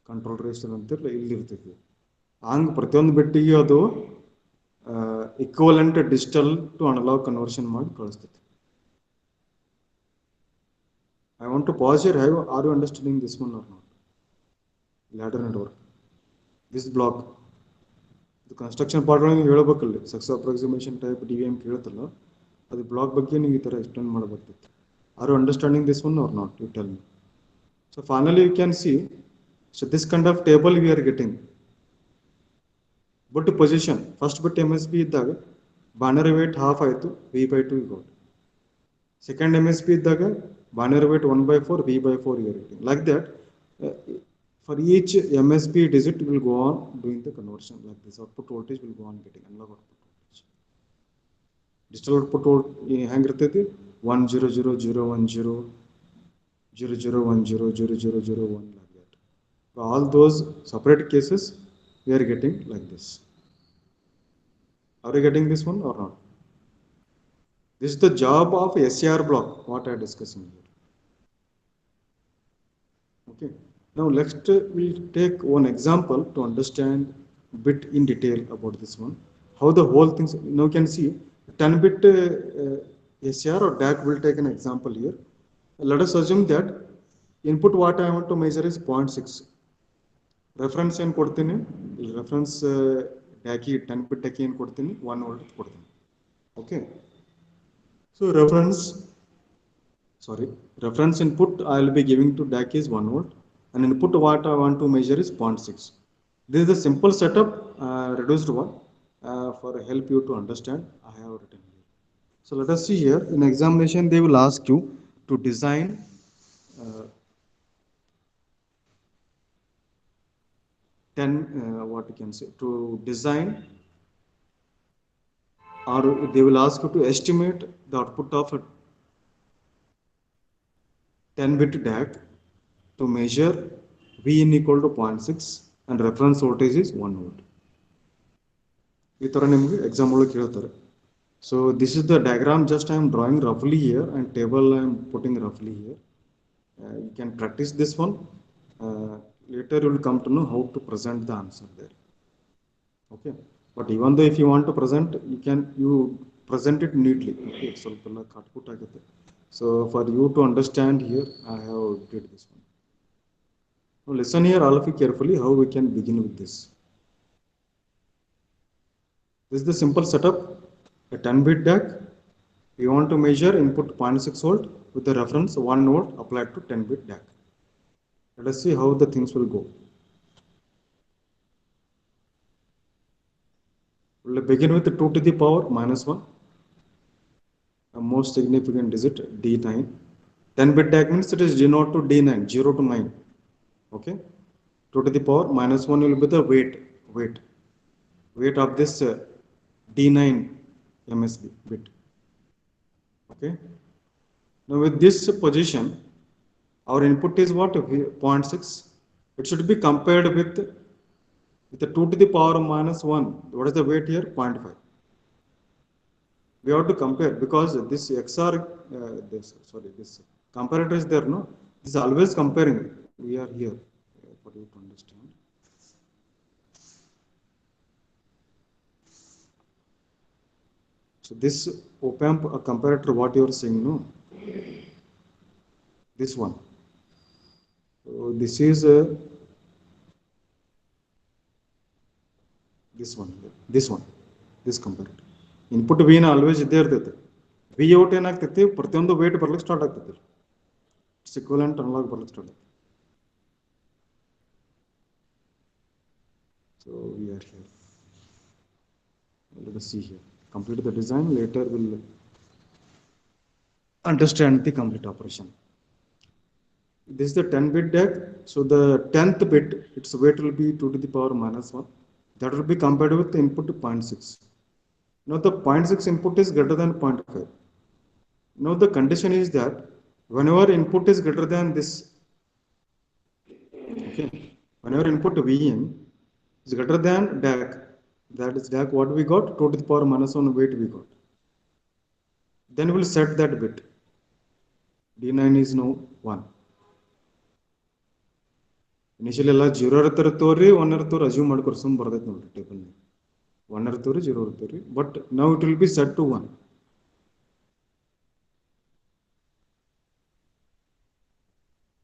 Control register ಅಂತಿರಲ್ಲ ಇಲ್ಲಿರ್ತೈತಿ. ಹಂಗೆ ಪ್ರತಿಯೊಂದು ಬಿಟ್ಟಿಗೆ ಅದು equivalent digital to analog conversion ಮಾಡಿ ಕಳಿಸ್ತೈತಿ. I want to pause here. Are you understanding this one or not? Ladder network. This block. The construction part ಒಳಗೆ ಹೇಳಬೇಕಲ್ಲ, ಸಕ್ಸೆಸಿವ್ ಅಪ್ರಾಕ್ಸಿಮೇಷನ್ ಟೈಪ್ DVM ಕೇಳುತ್ತಲ್ಲ, ಅದು ಬ್ಲಾಕ್ ಬಗ್ಗೆ ನೀವು ಈ ಥರ ಎಕ್ಸ್ಪ್ಲೇನ್ ಮಾಡಬೇಕಿತ್ತು. Are you understanding this one or not? You tell me. So finally you can see, so this kind of table we are getting. But position, first bit MSB ಇದ್ದಾಗ binary weight half ಆಯಿತು, V by 2 got. Second MSB ಇದ್ದಾಗ binary weight 1 by 4, V by 4 you are getting. Like that, for each MSB digit will go on doing the conversion like this. Output voltage will go on getting analog output voltage. Digital output ಹೆಂಗಿರ್ತೈತಿ 1000010 00100001 like that. For all those separate cases we are getting like this. Are you getting this one or not? This is the job of SCR block, what I am discussing here. Okay. Now next we'll take one example to understand a bit in detail about this one. How the whole things, now you can see 10-bit SCR or DAC. Will take an example here. Let us assume that input what I want to measure is 0.6. Reference ಏನು ಕೊಡ್ತೀನಿ, reference DAC 10-bit DAC ಏನು ಕೊಡ್ತೀನಿ, 1 volt ಕೊಡ್ತೀನಿ. Okay. So reference input I will be giving to DAC is 1 volt, and input what I want to measure is 0.6. This is a simple setup, reduced one, for help you to understand. I have written here. So let us see here. In examination they will ask you to design what you can say, to design, or they will ask you to estimate the output of a 10-bit DAC to measure V in equal to 0.6 and reference voltage is 1 volt. ಈ ಥರ ನಿಮಗೆ exam ಒಳಗೆ ಕೇಳ್ತಾರೆ. So this is the diagram, just I am drawing roughly here, and table I am putting roughly here. You can practice this one. Later you will come to know how to present the answer there. Okay. But even though if you want to present, you present it neatly. Okay. ಸ್ವಲ್ಪ ಎಲ್ಲ ಕಟ್ಪುಟ್ ಆಗುತ್ತೆ. So for you to understand here, I have did this one. Now listen here all of you carefully how we can begin with this. This is the simple setup, a 10-bit DAC We want to measure input 0.6 volt with the reference 1 volt applied to 10-bit DAC. Let us see how the things will go. We'll begin with 2 to the power minus 1. The most significant digit D9. 10-bit DAC means it is D0 to D9, 0 to 9. Okay. 2 to the power minus 1 will be the weight of this D9 MSB bit. Okay. Now with this position, our input is what? 0.6. It should be compared with the 2 to the power minus 1. What is the weight here? 0.5. We have to compare because this XR, this comparator is there, no? This is always comparing. We are here for you to understand. So this op-amp comparator, what you are saying, no? This one. So this is this comparator. Input V always there. V out ಏನಾಗ್ತೈತಿ ಪ್ರತಿಯೊಂದು weight ಬರ್ಲಿಕ್ಕೆ start ಆಗ್ತೈತಿ. It's equivalent analog ಬರ್ಲಿಕ್ಕೆ start ಆಗ್ತೈತಿ. So we are here. Let us see here. Complete the design. Later we'll understand the complete operation. This is the 10-bit DAC. So the 10th bit, its weight will be 2 to the power minus 1. That will be compared with the input 0.6. Now the 0.6 input is greater than 0.5. Now the condition is that whenever input is greater than this, okay, whenever input Vn is greater than DAC, that is DAC what we got? 2 to the power minus 1 weight we got. Then we will set that bit. D9 is now 1. Initially ಎಲ್ಲ 0 ಇರ್ತಾರೆ ತೋರಿ 1 ಇರ್ತಾರೆ assume ಮಾಡ್ಕೊರಿ ಸುಮ್ ಬರ್ತೈತೆ ನೋಡ್ರಿ table 1 ಇರ್ತಾರೆ 0 ಇರ್ತಾರೆ but now it will be set to 1.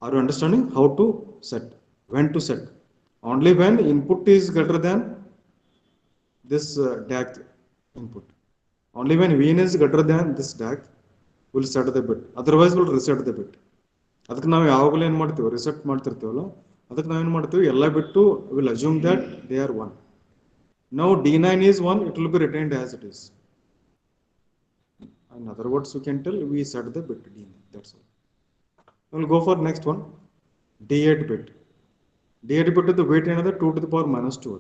Are you understanding how to set, when to set? Only when input is greater than this DAC input. Only when Vn is greater than this DAC will set the bit. Otherwise will reset the bit. ಅದಕ್ಕೆ ನಾವು ಯಾವಾಗಲೂ ಏನು ಮಾಡ್ತೀವಿ reset ಮಾಡ್ತಿರ್ತೀವಲ್ಲ ಅದಕ್ಕೆ ನಾವೇನು ಮಾಡ್ತೀವಿ ಎಲ್ಲ ಬಿಟ್ಟು will assume that they are 1. Now D9 is 1, it will be retained as it is. In other words, we can tell we set the bit D9. That's all. We'll go for next one. D8 bit. D8 bit the weight another 2 to the power minus 2.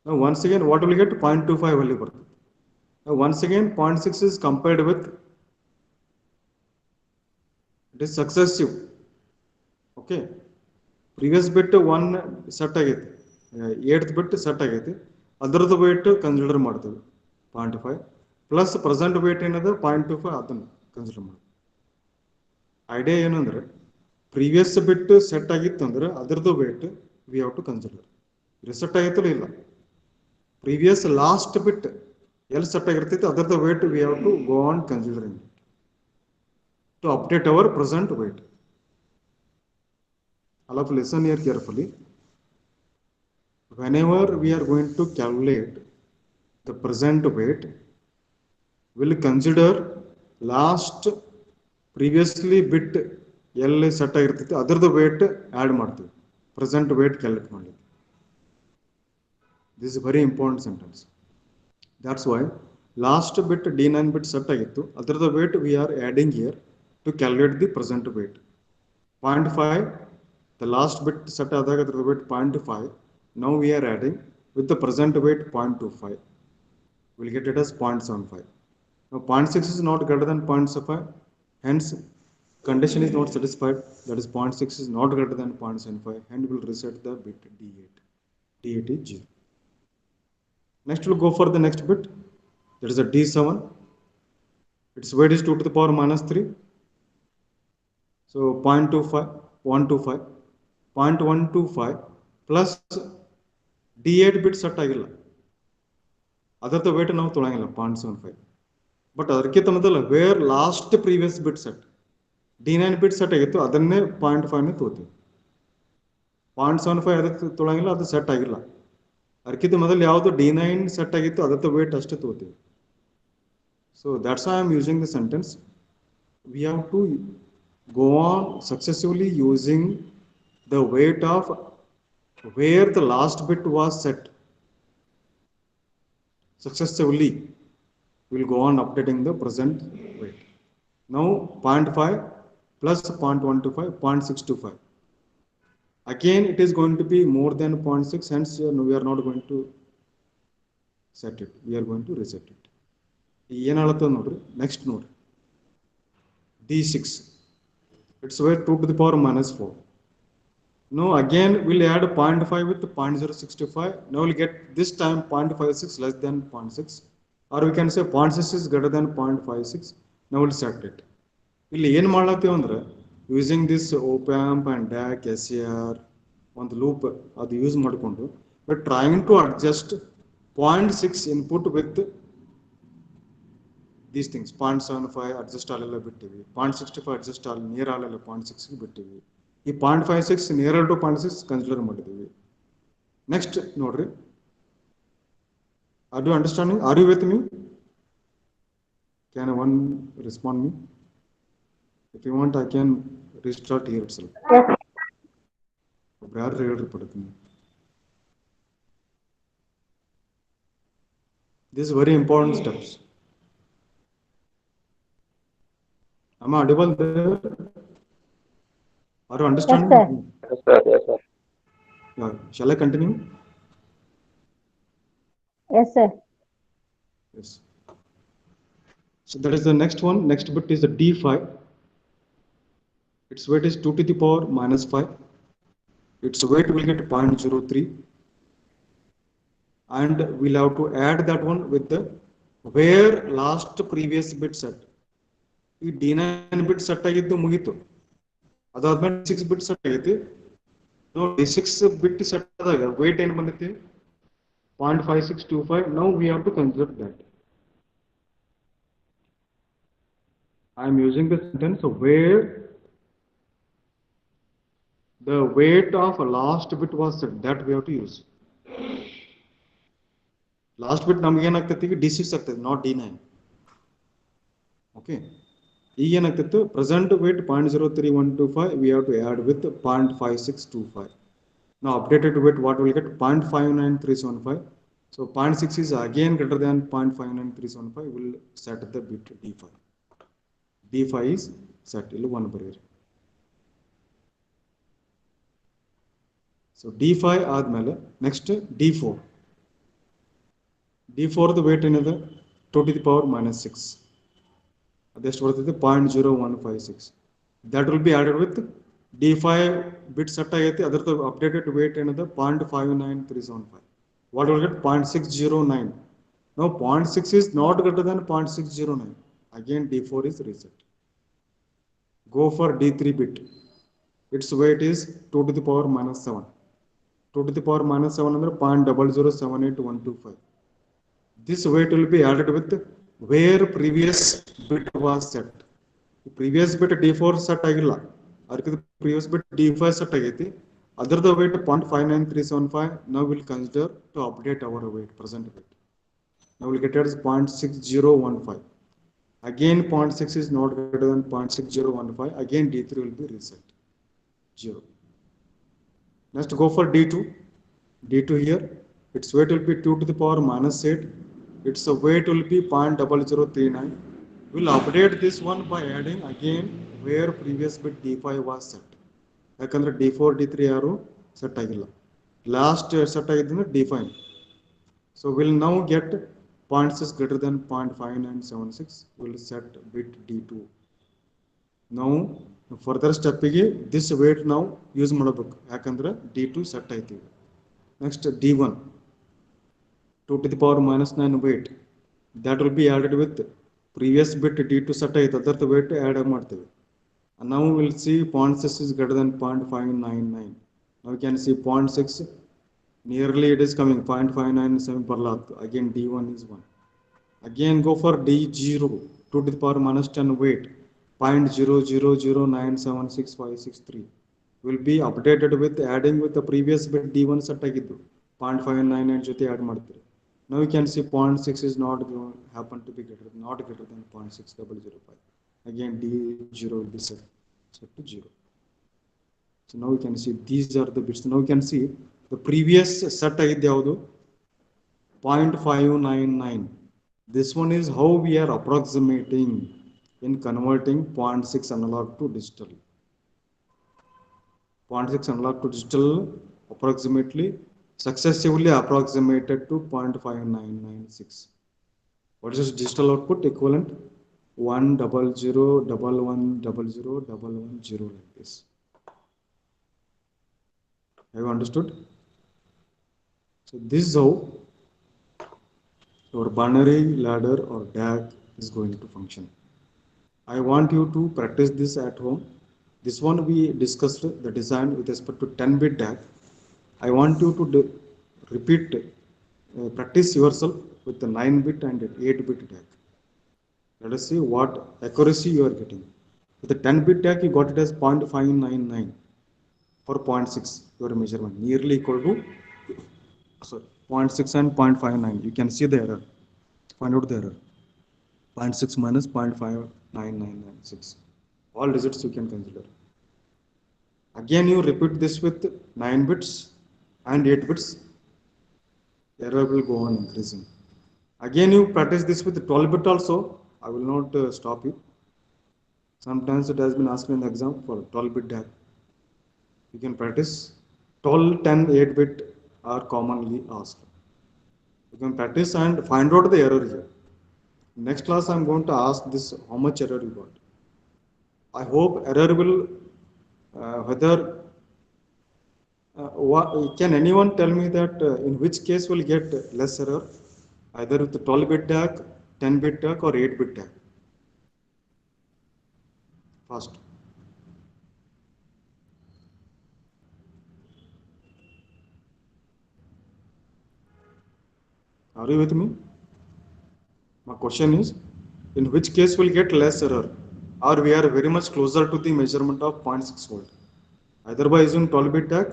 Now once again, what will we get? 0.25 value. Now once again, 0.6 is compared with, it is successive. Okay. Previous bit 1 set agate. 8th bit set agate. Other weight consider ಮಾಡ್ತೀವಿ 0.5 plus present weight ಏನದ 0.25 ಅದನ್ನ consider ಮಾಡ್ತೀವಿ. Idea ಏನಂದ್ರೆ previous ಬಿಟ್ set ಆಗಿತ್ತು ಅಂದ್ರೆ ಅದರದ್ದು weight we have to consider. Reset ಆಗಿತ್ತಲ್ಲ ಇಲ್ಲ ಪ್ರೀವಿಯಸ್ ಲಾಸ್ಟ್ ಬಿಟ್ ಎಲ್ಲಿ ಸೆಟ್ ಆಗಿರ್ತೈತೆ ಅದರದ್ದು weight we have to go on considering to update our present weight. All of listen here carefully. Whenever we are going to calculate the present weight, we'll consider last previously bit ಎಲ್ಲಿ set ಆಗಿರ್ತೈತಿ ಅದರದ್ದು weight add ಮಾಡ್ತೀವಿ present weight calculate ಮಾಡಲಿಕ್ಕೆ. This is very important sentence. That's why last bit D9 bit set ಆಗಿತ್ತು ಅದರದ್ದು weight we are adding here to calculate the present weight. 0.5 the last bit set ಆದಾಗ ಅದರದ್ದು weight 0.5. Now we are adding with the present weight 0.25. We'll get it as 0.75. Now 0.6 is not greater than 0.75. Hence condition is not satisfied. That is 0.6 is not greater than 0.75. And we'll reset the bit D8. D8 is 0. Next we'll go for the next bit. That is a D7. Its weight is 2 to the power minus 3. So 0.25, 125, 0.125 plus D8 bit set ಆಗಿಲ್ಲ ಅದರ weight ನಾವು ತೊಳಂಗಿಲ್ಲ 0.75. But ಅದಕ್ಕಿಂತ ಮೊದಲು wear last previous ಬಿಟ್ set D9 ಬಿಟ್ set ಆಗಿತ್ತು ಅದನ್ನೇ 0.5 ತೋತೀವಿ. 0.75 ಅದಕ್ಕೆ ತೊಳಂಗಿಲ್ಲ ಅದು set ಆಗಿಲ್ಲ. ಅದಕ್ಕಿಂತ ಮೊದಲು ಯಾವುದು D9 ಸೆಟ್ ಆಗಿತ್ತು ಅದರ weight ಅಷ್ಟೇ ತೋತೀವಿ. So that's why I'm using the sentence. We have to go on successively using the weight of where the last bit was set. Successively, we'll go on updating the present weight. Now 0.5 plus 0.125, 0.625. Again, it is going to be more than 0.6, hence we are not going to set it. We are going to reset it. ಏನಾಗುತ್ತೆ ನೋಡ್ರಿ next ನೋಡ್ರಿ D6. It's weight 2 to the power minus 4. Now again we'll add 0.5 with 0.065. Now we'll get this time 0.56 less than 0.6, or we can say 0.6 is greater than 0.56. Now we'll set it. ಇಲ್ಲಿ ಏನು ಮಾಡ್ಲತ್ತೀವಿ ಅಂದ್ರೆ using this op amp and DAC S A R ಒಂದು loop ಅದು use ಮಾಡಿಕೊಂಡು but trying to adjust 0.6 input with these things 0.75 adjust ಆಲೆಲ್ಲ ಬಿಟ್ಟಿವಿ 0.65 adjust all near ಆಲೆಲ್ಲ 0.6 ಬಿಟ್ಟಿವಿ ಈ 0.56 ನಿಯರ್ ಟು 0.6 ಕನ್ಸಿಡರ್ ಮಾಡಿದ್ದೀವಿ ನೆಕ್ಸ್ಟ್ ನೋಡ್ರಿ are you understanding are you with me can one respond me if you want I can restart here itself ಯಾರು ಹೇಳ್ರಿ ಪಡ್ತೀನಿ this is very important steps. Am I audible there? Are you understanding? Yes, sir. Yes, sir. Yeah. Shall I continue? Yes, sir. Yes. So that is the next one. Next bit is the D5. Its weight is 2 to the power minus 5. Its weight will get 0.03. And we'll have to add that one with the where last previous bit set. ಈ D9 ಬಿಟ್ set ಆಗಿದ್ದು ಮುಗೀತು ಅದಾದ್ಮೇಲೆ D6 ಬಿಟ್ set ಆಗೈತಿ ನಾವು D6 ಬಿಟ್ set ಆದಾಗ weight ಏನು ಬಂದೈತಿ 0.5625. now we have to consider that I am using the sentence where the weight of last bit was set, that we have to use. Last bit ನಮಗೆ ಏನಾಗ್ತೈತಿ D6 ಆಗ್ತೈತಿ not D9. okay ಈಗ ಏನಾಗ್ತಿತ್ತು present wait 0.03125 we have to add with 0.5625. now updated weight what will get 0.59375. so 0.6 is again greater than 0.59375. will set the bit D5. D5 is set. ಇಲ್ಲಿ 1 ಬರೆಯಿರಿ. so D5 ಆದ್ಮೇಲೆ next D4. D4 the wait ಏನಿದೆ 2 to the power minus 6. ಅದೆಷ್ಟು ಬರ್ತೈತೆ 0.0156. that will be added with D5 bit set ಆಗೈತಿ ಅದರದ್ದು updated wait ಏನಿದೆ 0.59375. what will get 0.609. now 0.6 is not greater than 0.609. again D4 is reset. go for D3 bit. its weight is 2 to the power minus 7. 2 to the power minus 7 ಅಂದ್ರೆ 0.0078125. this weight will be added with where previous bit was set. previous bit D4 set ಆಗಿಲ್ಲ ಅದಕ್ಕೆ previous bit D5 set ಆಗೈತಿ ಅದರದ್ದು weight 0.59375. now we'll consider to update our weight present weight. now we'll get it as 0.6015. again 0.6 is not greater than 0.6015. again D3 will be reset 0. next go for D2. D2 here its weight will be 2 to the power minus 8. its weight will be 0.0039. we'll update this one by adding again where previous bit D5 was set. ಯಾಕಂದ್ರೆ D4 D3 ಯಾರು set ಆಗಿಲ್ಲ last set ಆಗಿದ್ದು D5. so we'll now get 0.6 greater than 0.5976. we'll set bit D2. now further step ಗೆ this weight now use ಮಾಡಬೇಕು ಯಾಕಂದ್ರೆ D2 set ಆಯ್ತು. next D1 2 to the power minus 9 weight that will be added with previous bit D2 set ಆಯ್ತು ಅದರ weight add ಮಾಡ್ತೇವೆ. and now we will see 0.6 is greater than 0.599. now we can see 0.6 nearly it is coming 0.597 ಬರ್ಲಾತು. again D1 is 1. again go for D0 2 to the power minus 10 weight 0.000976563 will be updated with adding with the previous bit D1 set ಆಗಿದ್ದು 0.599 ಜೊತೆ add ಮಾಡ್ತೀರಿ. Now you can see 0.6 is not going happen to be not greater than 0.6005. Again D0 will be set to 0. So now you can see these are the bits. Now you can see the previous set agide yavadu 0.599. This one is how we are approximating in converting 0.6 analog to digital. 0.6 analog to digital approximately successively approximated to 0.5996. What is this digital output equivalent? 100110011 like this. Have you understood? So this is how your binary ladder or DAG is going to function. I want you to practice this at home. This one we discussed the design with respect to 10-bit DAG. I want you to repeat, practice yourself with the 9-bit and 8-bit DAG. Let us see what accuracy you are getting. With the 10-bit DAG, you got it as 0.599 for 0.6, your measurement, nearly equal to 0.6 and 0.59. You can see the error. Find out the error. 0.6 minus 0.59996. All digits you can consider. Again, you repeat this with 9 bits and 8 bits. Error will go on increasing. Again, you practice this with 12 bit also. I will not stop you. Sometimes it has been asked in the exam for 12 bit DAG. You can practice. 12, 10, 8 bit are commonly asked. You can practice and find out the error here. Next class, I am going to ask this how much error you got. I hope error will whether can anyone tell me that in which case will get less error, either with the 12-bit DAG, 10-bit DAG, or 8-bit DAG? Fast. Are you with me? My question is, in which case will get less error, or we are very much closer to the measurement of 0.6 volt, either by using 12-bit DAG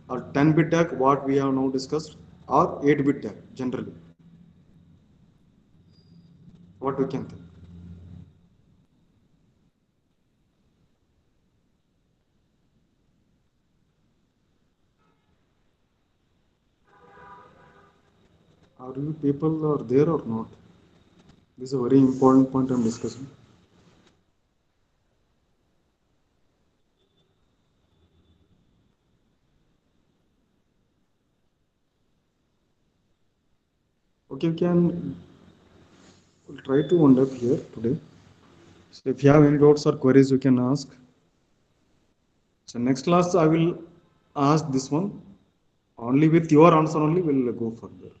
or 10-bit DAG, what we have now discussed, or 8-bit DAG generally? What we can think? Are you people are there or not? This is a very important point I'm discussing. Okay, we can we'll try to wind up here today. So if you have any doubts or queries, you can ask. So next class I will ask this one. Only with your answer only we'll go further.